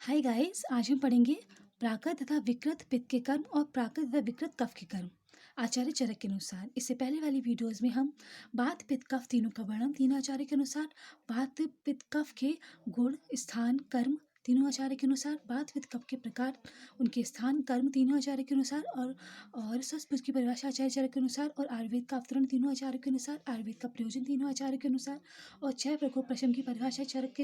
Hi guys, आज हम पढ़ेंगे प्राकृत तथा विकृत पित्त के कर्म और प्राकृत तथा विकृत कफ के कर्म आचार्य चरक के अनुसार। इससे पहले वाली वीडियोस में हम वात पित्त कफ तीनों का वर्णन तीनों आचार्य के अनुसार, वात पित्त कफ के गुण स्थान कर्म तीनों आचार्य के अनुसार, वात पित्त कफ के प्रकार उनके स्थान कर्म तीनों आचार्य के अनुसार, और सस्पुज की परिभाषा आचार्य चरक के अनुसार, और आयुर्वेद का अवतरण तीनों आचार्य के अनुसार, आयुर्वेद का प्रयोजन तीनों आचार्य के अनुसार, और क्षय प्रकोप प्रशम की परिभाषा चरक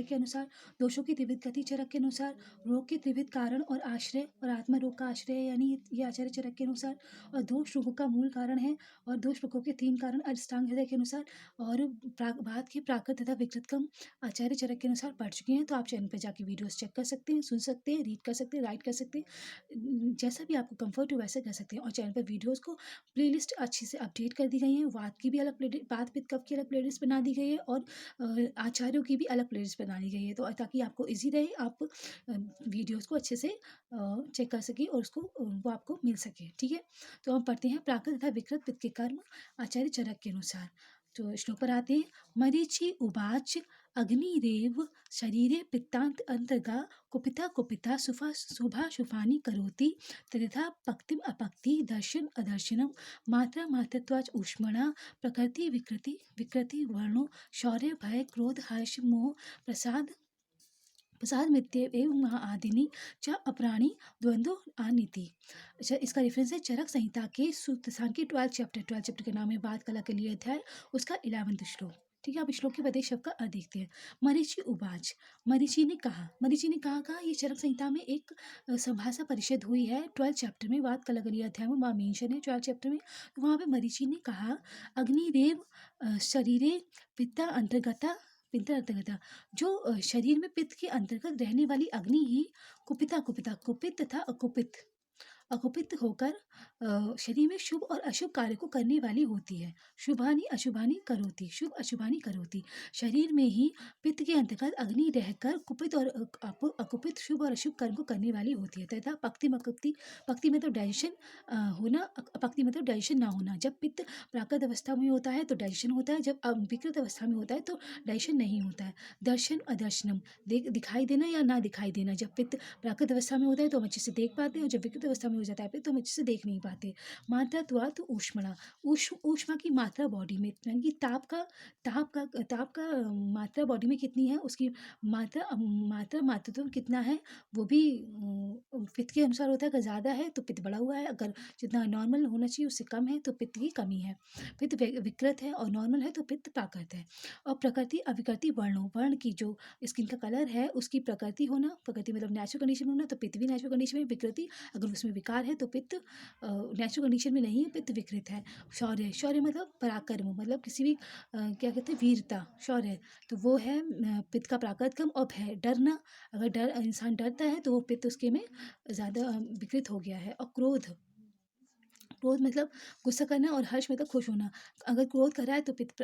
के अनुसार, दोषों की त्रिविध गति चरक के अनुसार, रोग के त्रिविध कारण और आश्रय और आत्मा रोग का आश्रय यानी ये आचार्य चरक के अनुसार, और दोष रोगों का मूल कारण है, और दोष प्रकोप के 3 कारण अष्टांग हृदय के अनुसार, और बात के प्राकृत तथा विकृत क्रम आचार्य चरक के अनुसार पढ़ चुके हैं। तो आप चैनल पर जाकर वीडियोस चेक कर सकते हैं, सुन सकते हैं, रीड कर सकते हैं, राइट कर सकते हैं, जैसा भी आपको कंफर्ट हो वैसे कर सकते हैं। और चैनल पर वीडियोस को प्लेलिस्ट अच्छी से अपडेट कर दी गई है। वात की भी अलग प्लेलिस्ट, वात पित्त कफ की अलग प्लेलिस्ट बना दी गई है, और आचार्यों की भी अलग प्लेलिस्ट बना दी गई है, तो ताकि आपको इजी रहे, आप वीडियोस को अच्छे से चेक कर सकें और उसको वो आपको मिल सके। ठीक है, तो हम पढ़ते हैं प्राकृत तथा विकृत पित्त के कर्म आचार्य चरक के अनुसार। तो श्लोक पर आते हैं। मरीचि उवाच अग्निरेव शरीरे पित्तांत अंतर्गा कुपिता कुपिता सुफा शुभा शुभानि करोति तथा पक्तिम अपक्ति दर्शन अदर्शनम मात्रा मात्रत्वाच ऊष्मणा प्रकृति विकृति विकृति वर्णो शौर्य भय क्रोध हर्ष मोह प्रसाद प्रसाद मित्य एवं महा आदिनी च अपराणी द्वंद्व आनीति। अच्छा, इसका रेफरेंस है चरक संहिता के सूत्र सांख्य 12 चैप्टर के नाम है, बात कला के लिए अध्याय उसका 11वां श्लोक। ठीक है, अब श्लोक के प्रत्येक शब्द का अर्थ देखते हैं। मरीचि उवाच, मरीचि ने कहा, मरीचि ने कहा ये चरक संहिता में एक संभाषा परिषद हुई है 12 चैप्टर में, बात कला के लिए अध्याय में वहाँ मेंशन है 12 चैप्टर में। तो वहाँ पे मरीचि ने कहा अग्निदेव शरीरे पित्ता अंतर्गता पित्त अंतर्गता, जो शरीर में पित्त के अंतर्गत रहने वाली अग्नि ही कुपिता कुपिता कुपित तथा अकुपित होकर शरीर में शुभ और अशुभ कार्य को करने वाली होती है। शुभानी अशुभानी करोति, शुभ अशुभानी करोति। शरीर में ही पित्त के अंतर्गत अग्नि रहकर कुपित और अकुपित शुभ और अशुभ कर्म को करने वाली होती है। तथा पक्ति मकुप्ति, पक्ति मतलब डाइजेशन होना, अपक्ति मतलब डाइजेशन ना होना। जब पित्त प्राकृत अवस्था में होता है तो डाइजेशन होता है, जब विकृत अवस्था में होता है तो डाइजेशन नहीं होता है। दर्शन अदर्शनम, दिखाई देना या ना दिखाई देना। जब पित्त प्राकृत अवस्था में होता है तो हम अच्छे से देख पाते हैं, और जब विकृत अवस्था में हो जाता है तो हम अच्छे से देख नहीं पाते। मात्रा तो ऊष्मणा, ऊष्मा की मात्रा बॉडी में, यानी कि ताप का मात्रा बॉडी में कितनी है, उसकी मात्रा मात्रत्व कितना है वो भी पित्त के अनुसार होता है। अगर ज़्यादा है तो पित्त बढ़ा हुआ है, अगर जितना नॉर्मल होना चाहिए उससे कम है तो पित्त की कमी है। पित्त विकृत है और नॉर्मल है तो पित्त प्राकृत है। और प्रकृति अविकृति वर्णों, वर्ण की जो स्किन का कलर है उसकी प्रकृति होना, प्रकृति मतलब नेचुरल कंडीशन में होना, तो पित्त भी नेचुरल कंडीशन में, विकृति अगर उसमें विकार है तो पित्त नेचुरल कंडीशन में नहीं है, पित्त विकृत है। शौर्य, शौर्य मतलब पराक्रम, मतलब किसी भी क्या कहते हैं वीरता, शौर्य, तो वो है पित्त का प्राकृत कर्म। और भय, डरना, अगर इंसान डरता है तो वो पित्त उसके में ज़्यादा विकृत हो गया है। और क्रोध, क्रोध मतलब गुस्सा करना, और हर्ष मतलब खुश होना। अगर क्रोध कर रहा है तो पित्त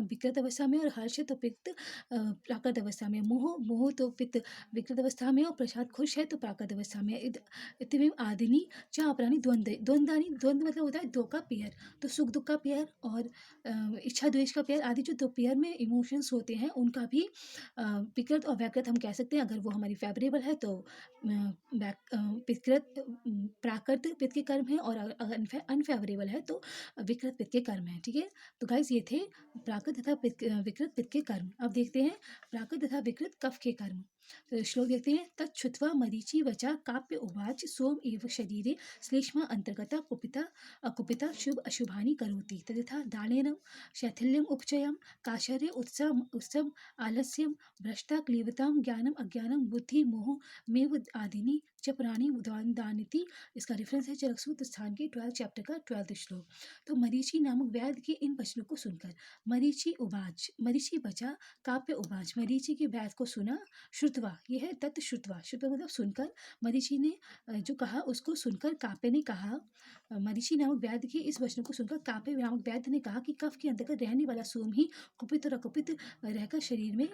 विकृत अवस्था में, और हर्ष है तो पित्त प्राकृत अवस्था में। मोह, मोह तो पित्त विकृत अवस्था में, और प्रसाद खुश है तो प्राकृत अवस्था में। इतने आदिनी चाह अपरानी द्वंद्व, द्वंद्वानी, द्वंद्व मतलब होता है दो का पेयर, तो सुख दुख का पेयर और इच्छा द्वेष का पेयर आदि जो दो पेयर में इमोशंस होते हैं उनका भी विकृत और व्याकृत हम कह सकते हैं। अगर वो हमारी फेवरेबल है तो विकृत प्राकृत पित्त के कर्म है, और अगर अनफेवरेबल है तो विकृत पित्त के कर्म है। ठीक है, तो गाइस ये थे प्राकृत तथा विकृत पित्त के कर्म। अब देखते हैं प्राकृत तथा विकृत कफ के कर्म। तो श्लोक देखते हैं। तच्छ्रुत्वा मरीचि वचा काप्य उवाच सोम एव शरीरे श्लेष्मा अंतर्गता कुपिता अकुपिता शुभ अशुभानि करोति तथा दानेन शैथिल्यम उपचयम काशर्य उत्सव आलस्यम भ्रष्टा क्लीवताम ज्ञानम अज्ञानम बुद्धि मोह मेव आदिनी च प्राणी दानिति। इसका रेफरेंस है चरक सूत्र स्थान के 12 चैप्टर का 12 श्लोक। तो मरीचि नामक व्याध के इन वचनों को सुनकर, मरीचि उवाच, मरीचि बचा, काप्य उवाच, मरीचि के व्याध को सुना, श्रुतवा ये है तत् श्रुतवा, श्रुतवा मतलब सुनकर, मरीचि ने जो कहा उसको सुनकर काप्य ने कहा, मरीचि नामक व्याध के इस वचनों को सुनकर काप्य नामक व्याध ने कहा कि कफ के अंतर्गत रहने वाला सोम ही कुपित और अकुपित रहकर शरीर में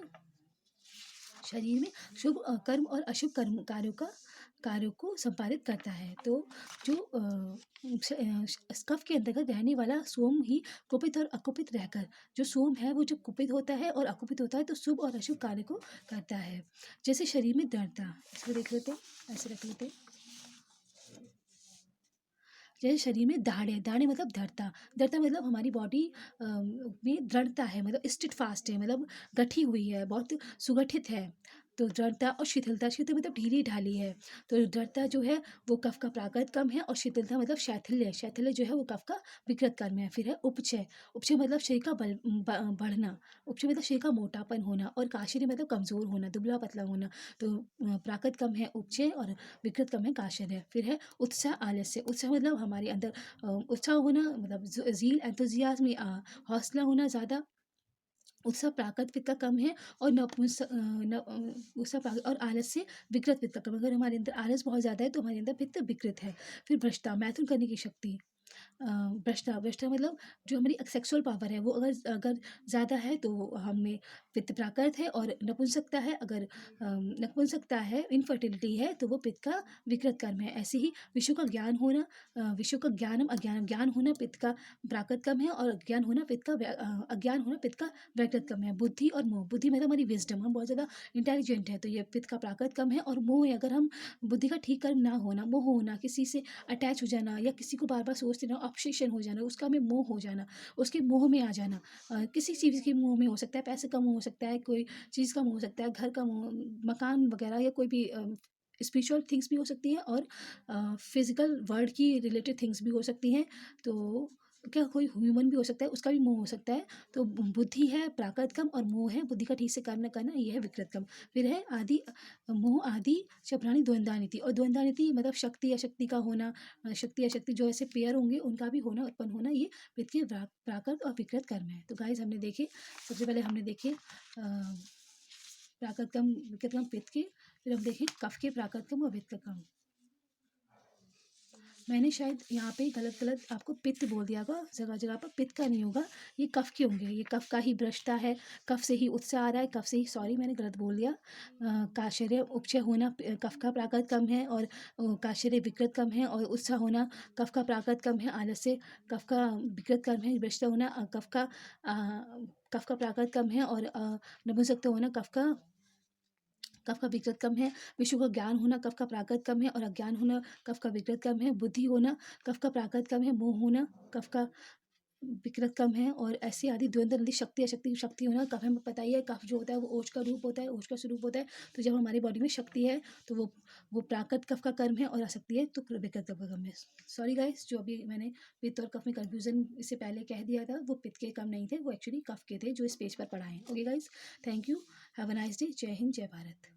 शुभ कर्म और अशुभ कर्म कार्यों का कार्यों को संपादित करता है। तो जो कफ के अंतर्गत रहने वाला सोम ही कुपित और अकुपित रहकर, जो सोम है वो जब कुपित होता है और अकुपित होता है तो शुभ और अशुभ कार्य को करता है। जैसे शरीर में दृढ़ता, इसको देख लेते हैं, ऐसे रख लेते हैं। जैसे शरीर में दाढ़ दाढ़ मतलब दृढ़ता, दृढ़ता मतलब हमारी बॉडी में दृढ़ता है, मतलब स्टिट फास्ट है, मतलब गठी हुई है, बहुत सुगठित है। तो दृढ़ता और शिथिलता, शिथिल मतलब ढीली ढाली है। तो दृढ़ता जो है वो कफ का प्राकृत कम है, और शिथिलता मतलब शैथिल्य, शैथिल्य जो है वो कफ का विकृत कर्म है। फिर है उपचय, उपचय मतलब शरीर का बढ़ना, उपचय मतलब शरीर का मोटापन होना, और काशिरी मतलब कमजोर होना, दुबला पतला होना। तो प्राकृत कम है उपचय, और विकृत कम है काशिर्य। फिर है उत्साह आलस्य, उत्साह मतलब हमारे अंदर उत्साह होना, मतलब ज़ील एंथुजियाज्म, हौसला होना ज़्यादा। उत्साह प्राकृत पित्त का कम है, और उत्साह और आलस्य विकृत पित्त का कम। अगर हमारे अंदर आलस बहुत ज़्यादा है तो हमारे अंदर पित्त विकृत है। फिर भ्रष्टा, मैथुन करने की शक्ति, भ्रष्टा, भ्रष्टा मतलब जो हमारी सेक्सुअल पावर है वो अगर अगर ज़्यादा है तो हमें पित्त प्राकृत है। और नपुंसकता है, अगर नपुंसकता है, इनफर्टिलिटी है, तो वो पित्त का विकृत कर्म है। ऐसे ही विश्व का ज्ञान होना, विश्व का ज्ञानम अज्ञानम, ज्ञान होना पित्त का प्राकृत कर्म है, और अज्ञान होना पित्त का अज्ञान होना पित्त का वैकृत कर्म है। बुद्धि और मोह, बुद्धि मतलब हमारी विजडम, हम बहुत ज़्यादा इंटेलिजेंट है तो ये पित्त का प्राकृत कर्म है। और मोह है, अगर हम बुद्धि का ठीक कर्म ना होना, मोह होना, किसी से अटैच हो जाना, या किसी को बार बार सोचते रहना, ऑब्सेशन हो जाना, उसका हमें मोह हो जाना, उसके मोह में आ जाना। किसी चीज़ के मोह में हो सकता है, पैसे का मोह हो सकता है, कोई चीज़ का मोह हो सकता है, घर का मोह, मकान वगैरह, या कोई भी स्पिरिचुअल थिंग्स भी हो सकती हैं, और फिजिकल वर्ल्ड की रिलेटेड थिंग्स भी हो सकती हैं। तो क्या कोई ह्यूमन भी हो सकता है, उसका भी मोह हो सकता है। तो बुद्धि है प्राकृत कर्म, और मोह है बुद्धि का ठीक से कर्म न करना, ये है विकृत कर्म। फिर है आदि, मोह आदि शब्दानी द्वंद्वानीति, और द्वंद्वानीति मतलब शक्ति अशक्ति का होना, शक्ति अशक्ति जो ऐसे पेयर होंगे उनका भी होना, उत्पन्न होना, ये पित्त के प्राकृत और विकृत कर्म है। तो गाइज हमने देखे, सबसे पहले हमने देखे प्राकृत कर्म विकृत कर्म पित्त के, फिर हम देखें कफ के प्राकृत कर्म और विकृत कर्म। मैंने शायद यहाँ पे गलत गलत आपको पित्त बोल दिया होगा, जगह जगह पर पित्त का नहीं होगा, ये कफ के होंगे, ये कफ का ही भ्रष्टा है, कफ से ही उत्साह आ रहा है, कफ से ही, सॉरी मैंने गलत बोल दिया। काशर्य उपचय होना कफ का प्राकृत कम है, और काशर्य विकृत कम है, और उत्साह होना कफ का प्राकृत कम है, आलस्य कफ का विकृत कम है, भ्रष्टा होना कफ का प्राकृत कम है, और नपुंसकता होना कफ का विकृत कम है। विश्व का ज्ञान होना कफ का प्राकृत कम है, और अज्ञान होना कफ का विकृत कम है। बुद्धि होना कफ का प्राकृत कम है, मोह होना कफ का विकृत कम है। और ऐसी आदि द्वंद्व नदी शक्ति अशक्ति, शक्ति होना कफ, हमें पता ही है कफ जो होता है वो ओज का रूप होता है, ओज का स्वरूप होता है। तो जब हमारी बॉडी में शक्ति है तो वो प्राकृत कफ का कर्म है, और अशक्ति है तो विकृत कफ का कर्म है। सॉरी गाइस, जो अभी मैंने पित्त और कफ में कंफ्यूजन इससे पहले कह दिया था, वो पित्त के कर्म नहीं थे, वो एक्चुअली कफ के थे जो इस पेज पर पढ़ाए। Okay guys, thank you, have a nice day, जय हिंद, जय भारत।